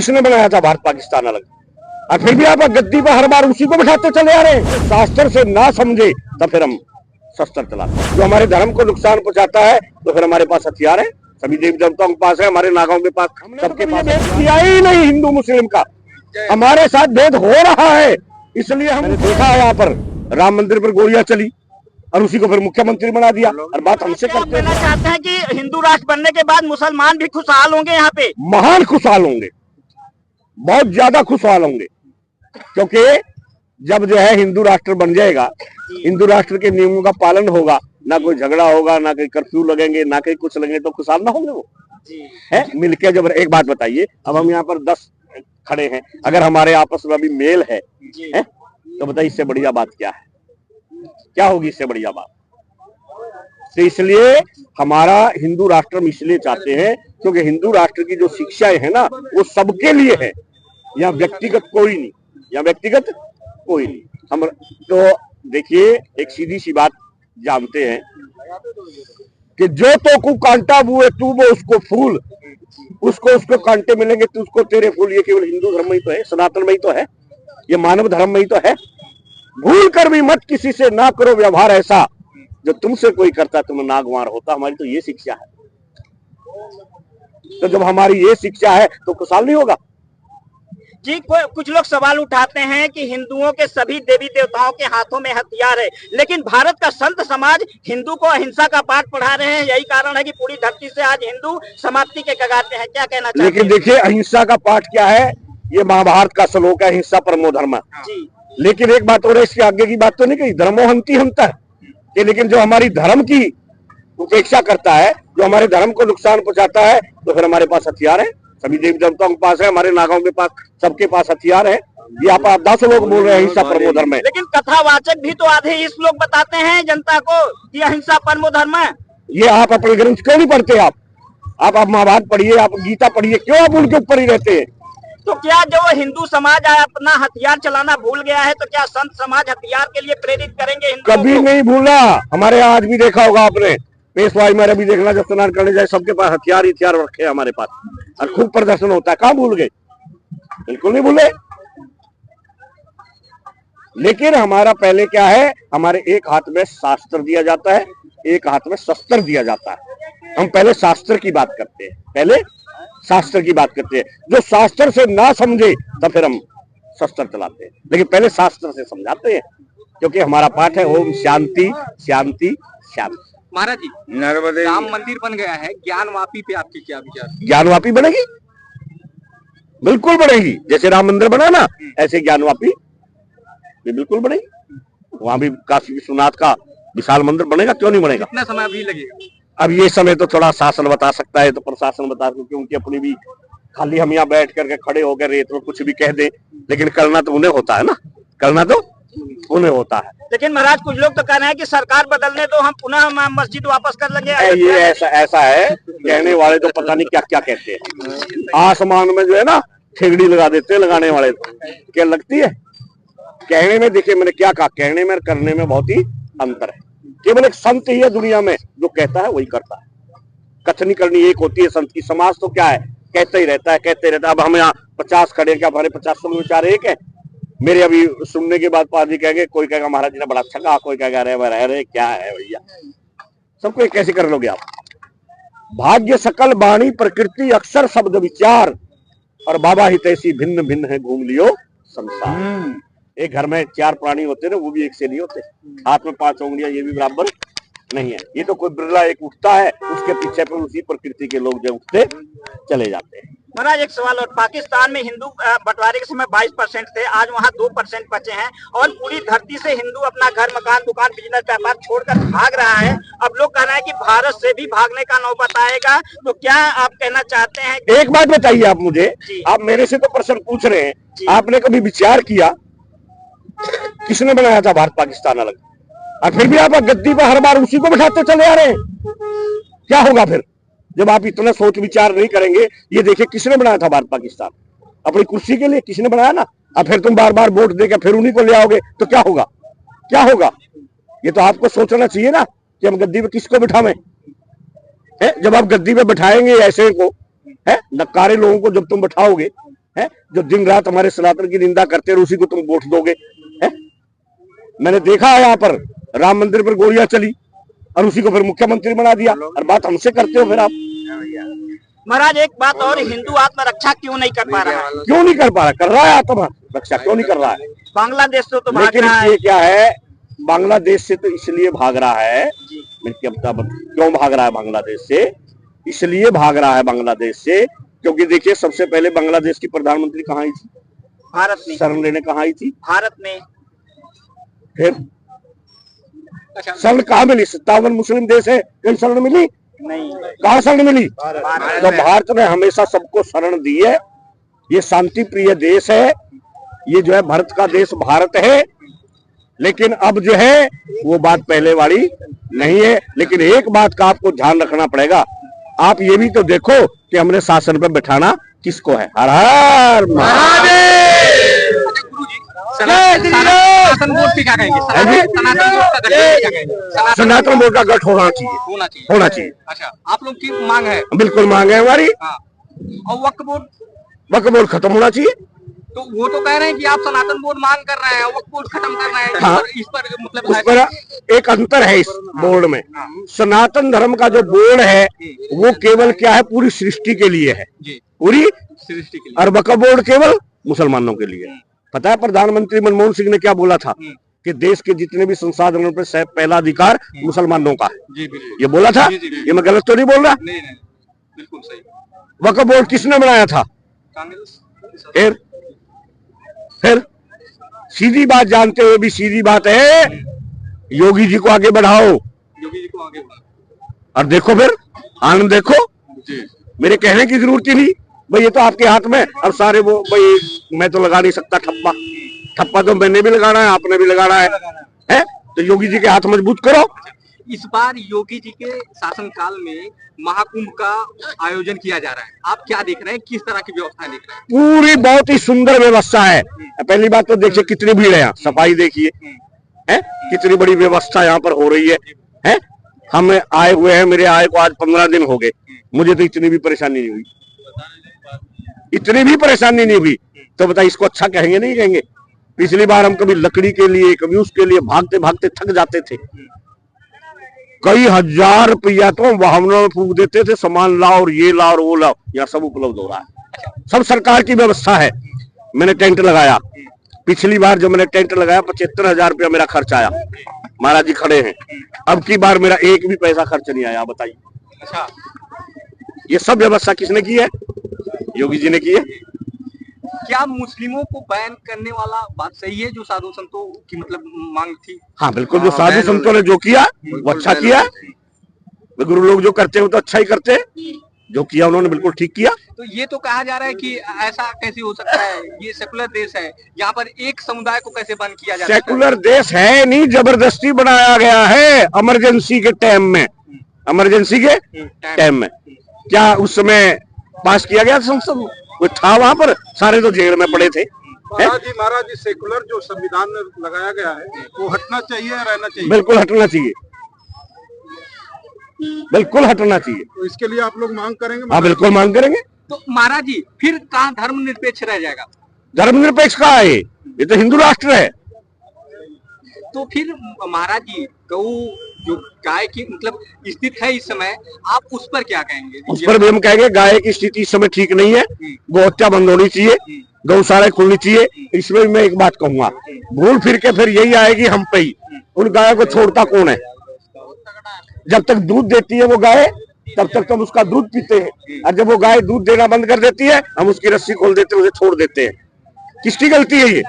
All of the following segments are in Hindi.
किसने बनाया था भारत पाकिस्तान अलग? और फिर भी आप गद्दी पर हर बार उसी को बिठाते चले आ रहे हैं। शास्त्र से ना समझे तो फिर हम शस्त्र चलाते हैं। जो हमारे धर्म को नुकसान पहुंचाता है तो फिर हमारे पास हथियार है, सभी देवी देवताओं के पास है, हमारे नागाओं के पास, सबके पास किया ही नहीं हिंदू मुस्लिम का। हमारे साथ भेद हो रहा है, इसलिए हमने देखा है यहाँ पर राम मंदिर पर गोलियां चली और उसी को फिर मुख्यमंत्री बना दिया। और बात हमसे करते हैं, चाहते हैं कि हिंदू राष्ट्र बनने के बाद मुसलमान भी खुशहाल होंगे यहाँ पे। महान खुशहाल होंगे, बहुत ज्यादा खुशहाल होंगे, क्योंकि जब जो है हिंदू राष्ट्र बन जाएगा, हिंदू राष्ट्र के नियमों का पालन होगा, ना कोई झगड़ा होगा, ना कोई कर्फ्यू लगेंगे, ना कहीं कुछ लगेंगे, तो खुशहाल ना होंगे वो है मिलके। जब एक बात बताइए, अब हम यहाँ पर 10 खड़े हैं, अगर हमारे आपस में अभी मेल है तो बताइए इससे बढ़िया बात क्या है? क्या होगी इससे बढ़िया बात? तो इसलिए हमारा हिंदू राष्ट्र हम इसलिए चाहते हैं क्योंकि हिंदू राष्ट्र की जो शिक्षाएं है ना, वो सबके लिए है, या व्यक्तिगत कोई नहीं, या व्यक्तिगत कोई नहीं। हम तो देखिए एक सीधी सी बात जानते हैं कि जो तो को कांटा बुए तू वो उसको फूल, उसको कांटे मिलेंगे तो उसको तेरे फूल। ये केवल हिंदू धर्म में ही तो है, सनातन में ही तो है, ये मानव धर्म में ही तो है। भूल कर भी मत किसी से ना करो व्यवहार ऐसा, जो तुमसे कोई करता तुम नागवार होता। हमारी तो ये शिक्षा है। तो जब हमारी ये शिक्षा है तो खुशहाल नहीं होगा जी। कुछ लोग सवाल उठाते हैं कि हिंदुओं के सभी देवी देवताओं के हाथों में हथियार है, लेकिन भारत का संत समाज हिंदू को अहिंसा का पाठ पढ़ा रहे हैं। यही कारण है कि पूरी धरती से आज हिंदू समाप्ति के कगार पे है। क्या कहना चाहते हैं? लेकिन देखिए अहिंसा का पाठ क्या है, ये महाभारत का श्लोक है, अहिंसा परमो धर्म जी। लेकिन एक बात और है, इसके आगे की बात तो नहीं कही, धर्मो हंति हंता है। लेकिन जो हमारी धर्म की उपेक्षा करता है, जो हमारे धर्म को नुकसान पहुंचाता है, तो फिर हमारे पास हथियार है, सभी देवी देवताओं के पास है, हमारे नागाओं के पास, सबके पास हथियार है। यहाँ पर 10 लोग बोल रहे हैं अहिंसा परमो धर्म है, लेकिन कथावाचक भी तो आधे इस लोग बताते हैं जनता को कि अहिंसा परमो धर्म है। ये आप अपने ग्रंथ क्यों नहीं पढ़ते? आप महाभारत पढ़िए, आप गीता पढ़िए, क्यों आप उनके ऊपर ही रहते हैं? तो क्या जो हिंदू समाज अपना हथियार चलाना भूल गया है, तो क्या संत समाज हथियार के लिए प्रेरित करेंगे हिंदुओं कभी को? नहीं भूला। हमारे यहाँ आज भी देखा होगा आपने, पेशवाई में भी देखना, जब स्नान करने जाए सबके पास हथियार रखे हमारे पास, और खूब प्रदर्शन होता है। कहाँ भूल गए? बिल्कुल नहीं भूले। लेकिन हमारा पहले क्या है, हमारे एक हाथ में शास्त्र दिया जाता है, एक हाथ में शस्त्र दिया जाता है। हम पहले शास्त्र की बात करते हैं, पहले शास्त्र की बात करते हैं। जो शास्त्र से ना समझे तो फिर हम शस्त्र चलाते हैं, लेकिन पहले शास्त्र से समझाते हैं, क्योंकि हमारा पाठ है ओम शांति शांति शांति। महाराज जी, नर्मदे राम मंदिर बन गया है, ज्ञानवापी पे आपके क्या विचार? ज्ञानवापी बनेगी, बिल्कुल बनेगी। जैसे राम मंदिर बना ना, ऐसे ज्ञानवापी भी बिल्कुल बनेगी। वहां भी काशी विश्वनाथ का विशाल मंदिर बनेगा, क्यों नहीं बनेगा? कितना समय अभी लगेगा? अब ये समय तो थोड़ा शासन बता सकता है, तो प्रशासन बता सकता है, क्योंकि अपनी भी खाली हम यहाँ बैठ करके खड़े होकर रेत में कुछ भी कह दे, लेकिन करना तो उन्हें होता है ना, करना तो उन्हें होता है। लेकिन महाराज कुछ लोग तो कह रहे हैं कि सरकार बदलने दो, हम पुनः मस्जिद वापस कर लेंगे। ये ऐसा है, कहने वाले तो पता नहीं क्या क्या कहते हैं। आसमान में जो है ना ठेगड़ी लगा देते हैं लगाने वाले, क्या लगती है? कहने में, देखिए मैंने क्या कहा, कहने में और करने में बहुत ही अंतर है। केवल एक संत ही है दुनिया में जो कहता है वही करता है, कथनी करनी एक होती है संत की। समाज तो क्या है, कहते ही रहता है, कहते ही रहता है। अब हम यहाँ 50 खड़े, क्या हमारे 50 विचार एक है? मेरे अभी सुनने के बाद पादी कहेंगे, कोई कहेगा महाराज जी ने बड़ा अच्छा कहा, कोई कहेगा अरे क्या है भैया, सबको एक कैसे कर लोगे आप? भाग्य सकल बाणी प्रकृति अक्षर शब्द विचार, और बाबा हितैषी भिन्न भिन्न है घूम लियो संसार। एक घर में 4 प्राणी होते हैं, वो भी एक से नहीं होते। हाथ में 5 उंगलियां, ये भी बराबर नहीं है। ये तो कोई बिरला एक उठता है, उसके पीछे पर उसी प्रकृति के लोग जो उठते चले जाते हैं। महाराज एक सवाल और, पाकिस्तान में हिंदू बंटवारे के समय 22% थे, आज वहाँ 2% बचे हैं, और पूरी धरती से हिंदू अपना घर मकान दुकान बिजनेस व्यापार छोड़कर भाग रहा है। अब लोग कह रहे हैं कि भारत से भी भागने का नौबत आएगा, तो क्या आप कहना चाहते हैं? एक बात बताइए आप मुझे, आप मेरे से तो प्रश्न पूछ रहे हैं, आपने कभी विचार किया किसने बनाया था भारत पाकिस्तान अलग? और फिर भी आप गद्दी पर हर बार उसी को बिठाते चले आ रहे हैं। क्या होगा फिर जब आप इतना सोच विचार नहीं करेंगे? ये देखिए किसने बनाया था भारत पाकिस्तान, अपनी कुर्सी के लिए किसने बनाया ना, और फिर तुम बार बार वोट देकर फिर उन्हीं को ले आओगे तो क्या होगा? क्या होगा? ये तो आपको सोचना चाहिए ना कि हम गद्दी पे किसको बिठावें। जब आप गद्दी पे बिठाएंगे ऐसे को, है नक्कारे लोगों को जब तुम बिठाओगे, है जो दिन रात हमारे सनातन की निंदा करते हैं, उसी को तुम वोट दोगे? है मैंने देखा है यहाँ पर राम मंदिर पर गोलियां चली और उसी को फिर मुख्यमंत्री बना दिया, और बात हमसे करते हो फिर आप। महाराज एक बात और, हिंदू आत्मरक्षा क्यों नहीं कर पा रहा है? क्यों नहीं कर पा रहा? कर रहा है आत्मरक्षा, क्यों नहीं कर रहा है? बांग्लादेश से तो भाग लेकिन रहा है। ये क्या है, बांग्लादेश से तो इसलिए भाग रहा है, मैं क्यों भाग रहा है बांग्लादेश से? इसलिए भाग रहा है बांग्लादेश से क्योंकि देखिए, सबसे पहले बांग्लादेश की प्रधानमंत्री कहाँ आई थी? भारत में। शरण लेने कहाँ आई थी? भारत में। फिर शरण कहाँ मिली? 57 मुस्लिम देश है, कहीं शरण मिली? नहीं। कहाँ शरण मिली? तो भारत ने हमेशा सबको शरण दी है। ये शांति प्रिय देश है, ये जो है भारत का देश भारत है। लेकिन अब जो है वो बात पहले वाली नहीं है। लेकिन एक बात का आपको ध्यान रखना पड़ेगा, आप ये भी तो देखो कि हमने शासन पर बैठाना किसको है। हर हर सनातन बोर्ड पे क्या कहेंगे? सनातन बोर्ड का गठ होना चाहिए। अच्छा, आप लोग की मांग है? बिल्कुल मांग है हमारी। और वक्फ बोर्ड खत्म होना चाहिए। तो वो तो कह रहे हैं कि आप सनातन बोर्ड मांग कर रहे हैं, वक्फ बोर्ड खत्म कर रहे हैं। हाँ, इस पर मतलब उस पर एक अंतर है इस बोर्ड में। सनातन धर्म का जो बोर्ड है वो केवल क्या है, पूरी सृष्टि के लिए है, पूरी सृष्टि के लिए। और वक्फ बोर्ड केवल मुसलमानों के लिए। पता है प्रधानमंत्री मनमोहन सिंह ने क्या बोला था कि देश के जितने भी संसाधनों पर पहला अधिकार मुसलमानों का है। ये बोला था। ये मैं गलत तो नहीं बोल रहा? नहीं, बिल्कुल सही। वक्फ बोर्ड किसने बनाया था? कांग्रेस। फिर सीधी बात जानते हुए भी सीधी बात है, योगी जी को आगे बढ़ाओ। योगी जी को आगे बढ़ाओ और देखो फिर आनंद देखो। मेरे कहने की जरूरत ही नहीं भाई, ये तो आपके हाथ में। अब सारे वो भाई, मैं तो लगा नहीं सकता ठप्पा तो मैंने भी लगाना है, आपने भी लगाना है? तो योगी जी के हाथ मजबूत करो। इस बार योगी जी के शासनकाल में महाकुंभ का आयोजन किया जा रहा है, आप क्या देख रहे हैं? किस तरह की व्यवस्था देख रहे हैं? पूरी बहुत ही सुंदर व्यवस्था है। पहली बात तो देखिए कितनी भीड़ है यहाँ, सफाई देखिए है, कितनी बड़ी व्यवस्था यहाँ पर हो रही है? हम आए हुए हैं, मेरे आए को आज 15 दिन हो गए, मुझे तो इतनी भी परेशानी नहीं हुई, इतनी भी परेशानी नहीं हुई। तो बताइए इसको अच्छा कहेंगे नहीं कहेंगे? पिछली बार हम कभी लकड़ी के लिए कभी उसके लिए भागते भागते थक जाते थे, कई हजार रुपया तो वाहनों में फूंक देते थे, सामान लाओ और ये लाओ और वो लाओ। यहाँ सब उपलब्ध हो रहा है, सब सरकार की व्यवस्था है। मैंने टेंट लगाया, पिछली बार जब मैंने टेंट लगाया 75,000 रुपया मेरा खर्च आया, महाराज जी खड़े हैं। अब की बार मेरा एक भी पैसा खर्च नहीं आया, बताइए। अच्छा, ये सब व्यवस्था किसने की है? योगी जी ने की है। क्या मुस्लिमों को बैन करने वाला बात सही है जो साधु संतों की मतलब मांग थी? हाँ बिल्कुल, जो साधु संतों ने जो किया वो अच्छा किया। गुरु लोग जो करते हैं वो तो अच्छा ही करते हैं, जो किया उन्होंने बिल्कुल ठीक किया। तो ये तो कहा जा रहा है कि ऐसा कैसे हो सकता है, ये सेकुलर देश है, यहाँ पर एक समुदाय को कैसे बंद किया जा सकता है? सेकुलर देश है नहीं, जबरदस्ती बनाया गया है इमरजेंसी के टाइम में। इमरजेंसी के टाइम में क्या उस समय पास किया गया संसद? कोई था वहां पर? सारे तो जेल में पड़े थे। महाराज जी सेकुलर जो संविधान में लगाया गया है वो हटना चाहिए, रहना चाहिए? बिल्कुल हटना चाहिए, बिल्कुल हटना चाहिए। तो इसके लिए आप लोग मांग करेंगे? हाँ बिल्कुल मांग करेंगे। तो महाराज जी फिर कहाँ धर्मनिरपेक्ष रह जाएगा? धर्मनिरपेक्ष कहाँ है? ये तो हिंदू राष्ट्र है। तो फिर महाराज जी गऊ जो गाय की मतलब स्थिति है इस समय, आप उस पर क्या कहेंगे? उस पर भी हम कहेंगे गाय की स्थिति इस समय ठीक नहीं है, गौ हत्या बंद होनी चाहिए, गौशाला खुलनी चाहिए। इसमें मैं एक बात कहूंगा, भूल फिर के फिर यही आएगी हम पे ही। उन गायों को छोड़ता कौन है? जब तक दूध देती है वो गाय तब तक तो हम उसका दूध पीते हैं, और जब वो गाय दूध देना बंद कर देती है हम उसकी रस्सी खोल देते हैं, उसे छोड़ देते हैं। किसकी गलती है ये?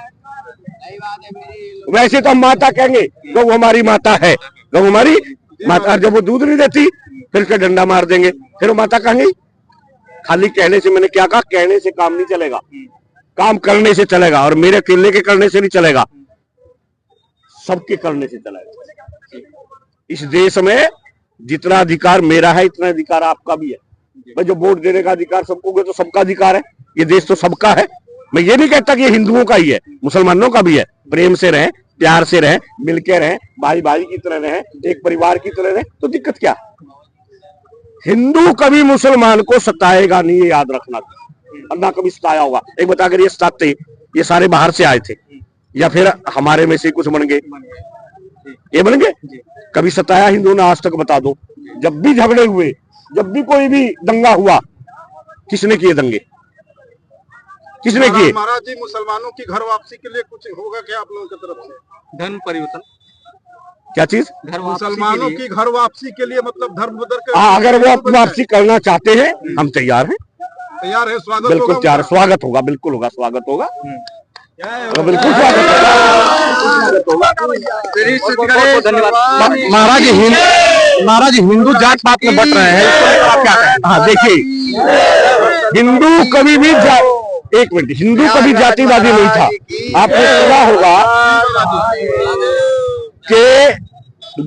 वैसे तो हम माता कहेंगे, गौ हमारी माता है, गौ हमारी माता। जब वो दूध नहीं देती फिर उसका डंडा मार देंगे, फिर वो माता कहेंगे। खाली कहने से, मैंने क्या कहा, कहने से काम नहीं चलेगा, काम करने से चलेगा। और मेरे अकेले के करने से नहीं चलेगा, सबके करने से चलेगा। इस देश में जितना अधिकार मेरा है इतना अधिकार आपका भी है। भाई जो वोट देने का अधिकार सबको, तो सबका अधिकार है। ये देश तो सबका है। मैं ये नहीं कहता कि ये हिंदुओं का ही है, मुसलमानों का भी है। प्रेम से रहें, प्यार से रहें, मिलके रहें, भाई भाई की तरह रहें, एक परिवार की तरह रहें, तो दिक्कत क्या? हिंदू कभी मुसलमान को सताएगा नहीं, ये याद रखना। और ना कभी सताया होगा। एक बता, अगर ये सताते, ये सारे बाहर से आए थे या फिर हमारे में से कुछ बन गए? ये बन गए? कभी सताया हिंदू ने आज तक? बता दो। जब भी झगड़े हुए, जब भी कोई भी दंगा हुआ, किसने किए दंगे? किसने किए? महाराज जी, मुसलमानों की घर वापसी के लिए कुछ होगा क्या आप लोगों की तरफ से? धर्म परिवर्तन, क्या चीज? मुसलमानों की घर वापसी के लिए, मतलब धर्म बदल के। अगर वो वापसी करना चाहते हैं, हम तैयार हैं। तैयार है? स्वागत बिल्कुल तैयार है। स्वागत होगा, बिल्कुल होगा, स्वागत होगा, बिल्कुल स्वागत होगा। महाराज हिंदू जात पात में बट रहे हैं, क्या कहें? हाँ देखिए, हिंदू कभी भी एक मिनट, हिंदू कभी जातिवादी नहीं था। आपने सुना होगा कि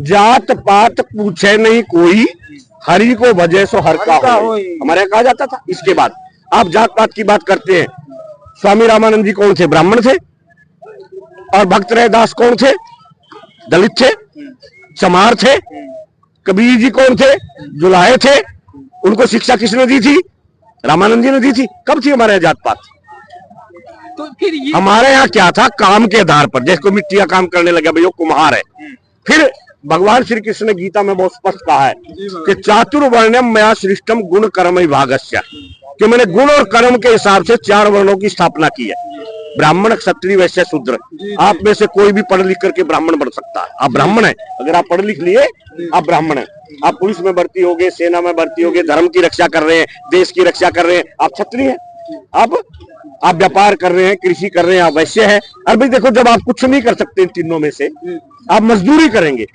जात पात पूछे नहीं कोई, हरि को भजे सो हर का हो, हमारे यहाँ कहा जाता था। इसके बाद आप जात पात की बात करते हैं। स्वामी रामानंद जी कौन थे? ब्राह्मण थे। और भक्त रैदास कौन थे? दलित थे, चमार थे। कबीर जी कौन थे? जुलाहे थे। उनको शिक्षा किसने दी थी? रामानंद जी ने दी थी। कब थी हमारे यहाँ जात पात? तो फिर ये हमारे यहाँ क्या था? काम के आधार पर, जैसे कोई मिट्टी का काम करने लगा, भाई वो कुम्हार है। फिर भगवान श्री कृष्ण ने गीता में बहुत स्पष्ट कहा है कि चातुर्वर्ण्यम मया सृष्टम गुण कर्म विभागस्य, कि मैंने गुण और कर्म के हिसाब से 4 वर्णों की स्थापना की है। ब्राह्मण, क्षत्रिय, वैश्य, शूद्र। आप में से कोई भी पढ़ लिख करके ब्राह्मण बन सकता है। आप ब्राह्मण है, अगर आप पढ़ लिख लिए आप ब्राह्मण है। आप पुलिस में भर्ती होगे, सेना में भर्ती होगे, धर्म की रक्षा कर रहे हैं, देश की रक्षा कर रहे हैं, आप क्षत्रिय हैं। आप व्यापार कर रहे हैं, कृषि कर रहे हैं, आप वैश्य है। और भाई देखो, जब आप कुछ नहीं कर सकते इन तीनों में से, आप मजदूरी करेंगे।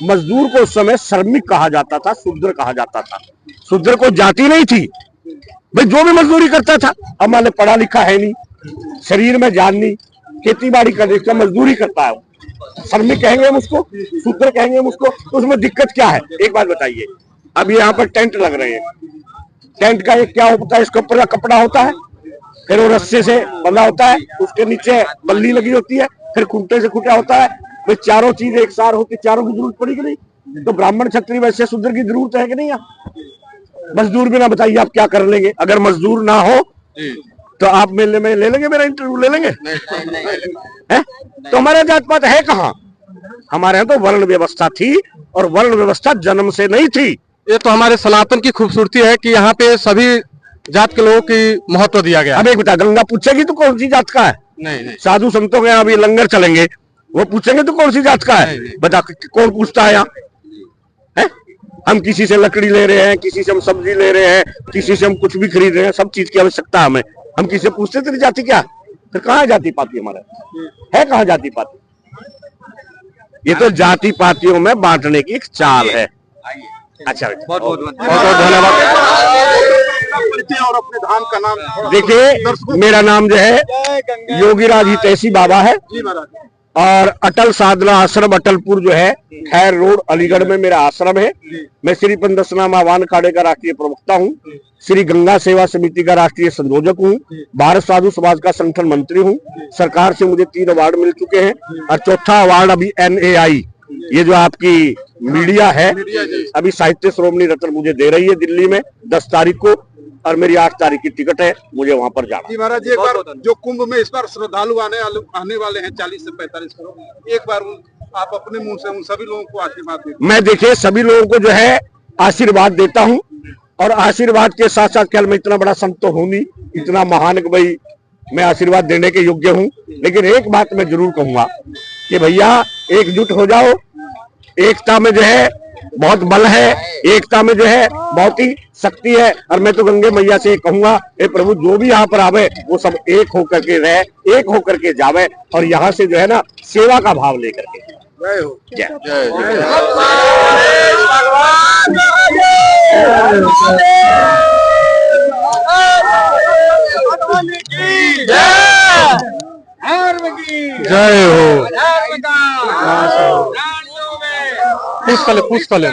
मजदूर को उस समय श्रमिक कहा जाता था, शूद्र कहा जाता था। शूद्र को जाति नहीं थी भाई, जो भी मजदूरी करता था। अब मान लो पढ़ा लिखा है नहीं, शरीर में जान नहीं, खेती बाड़ी करने का मजदूरी करता है, श्रमिक कहेंगे हम उसको, शूद्र कहेंगे हम उसको। तो उसमें दिक्कत क्या है? एक बात बताइए, अब यहाँ पर टेंट लग रहे हैं, टेंट का एक क्या होता है? इसके ऊपर कपड़ा होता है, फिर वो रस्से से बंधा होता है, उसके नीचे बल्ली लगी होती है, फिर खूंटे से खूंटा होता है। भाई चारों चीज एक सार होती, चारों की जरूरत पड़ी कि नहीं? तो ब्राह्मण, क्षत्रिय, वैश्य, शूद्र की जरूरत है कि नहीं? मजदूर भी ना, बताइए आप क्या कर लेंगे? अगर मजदूर ना हो तो आप मेले में ले लेंगे, मेरा इंटरव्यू ले लेंगे? है? तो हमारे जात पात है कहाँ? हमारे यहाँ तो वर्ण व्यवस्था थी, और वर्ण व्यवस्था जन्म से नहीं थी। ये तो हमारे सनातन की खूबसूरती है कि यहाँ पे सभी जात के लोगों की महत्व दिया गया। अब एक बता, गंगा पूछेगी तो कौन सी जात का है? नहीं। साधु संतों के यहाँ अभी लंगर चलेंगे, वो पूछेंगे तो कौन सी जात का है? बता, कौन पूछता है यहाँ? हम किसी से लकड़ी ले रहे हैं, किसी से हम सब्जी ले रहे हैं, किसी से हम कुछ भी खरीद रहे हैं, सब चीज की आवश्यकता हमें। हम किसी से पूछते तेरी जाति क्या? फिर कहाँ जाति पाति हमारा है? कहाँ जाति पाति? ये तो जाति पातियों में बांटने की एक चाल है। अच्छा, बहुत बहुत धन्यवाद। और अपने धाम का नाम देखिए, मेरा नाम जो है योगीराज हितैषी बाबा है, जी महाराज। और अटल साधना आश्रम अटलपुर जो है, खैर रोड, अलीगढ़ में मेरा आश्रम है। मैं श्री पंदसनाम आह्वान अखाड़े का राष्ट्रीय प्रवक्ता हूँ, श्री गंगा सेवा समिति का राष्ट्रीय संयोजक हूँ, भारत साधु समाज का संगठन मंत्री हूँ। सरकार से मुझे 3 अवार्ड मिल चुके हैं, और 4था अवार्ड अभी NAI, ये जो आपकी मीडिया है, अभी साहित्य श्रोमणी रत्न मुझे दे रही है दिल्ली में 10 तारीख को, और मेरी 8 तारीख की टिकट है, मुझे वहां पर जाना। जी महाराज जी, एक बार जो कुंभ में इस बार श्रद्धालु आने वाले हैं 40 से 45 करोड़, एक बार आप अपने मुंह से उन सभी लोगों को आशीर्वाद दें। मैं देखिए सभी लोगों को जो है आशीर्वाद देता हूं, और आशीर्वाद के साथ साथ, क्या मैं इतना बड़ा संत तो हूं नहीं, इतना महान कि भाई मैं आशीर्वाद देने के योग्य हूं। लेकिन एक बात मैं जरूर कहूंगा कि भैया एकजुट हो जाओ, एकता में जो है बहुत बल है, एकता में जो है बहुत ही शक्ति है। और मैं तो गंगे मैया से कहूंगा, हे प्रभु, जो भी यहाँ पर आवे वो सब एक होकर के रहे, एक होकर के जावे, और यहाँ से जो है ना सेवा का भाव लेकर के। जय हो। जय हो। पुष्कले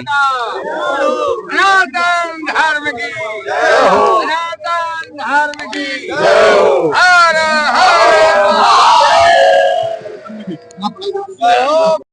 धर्म की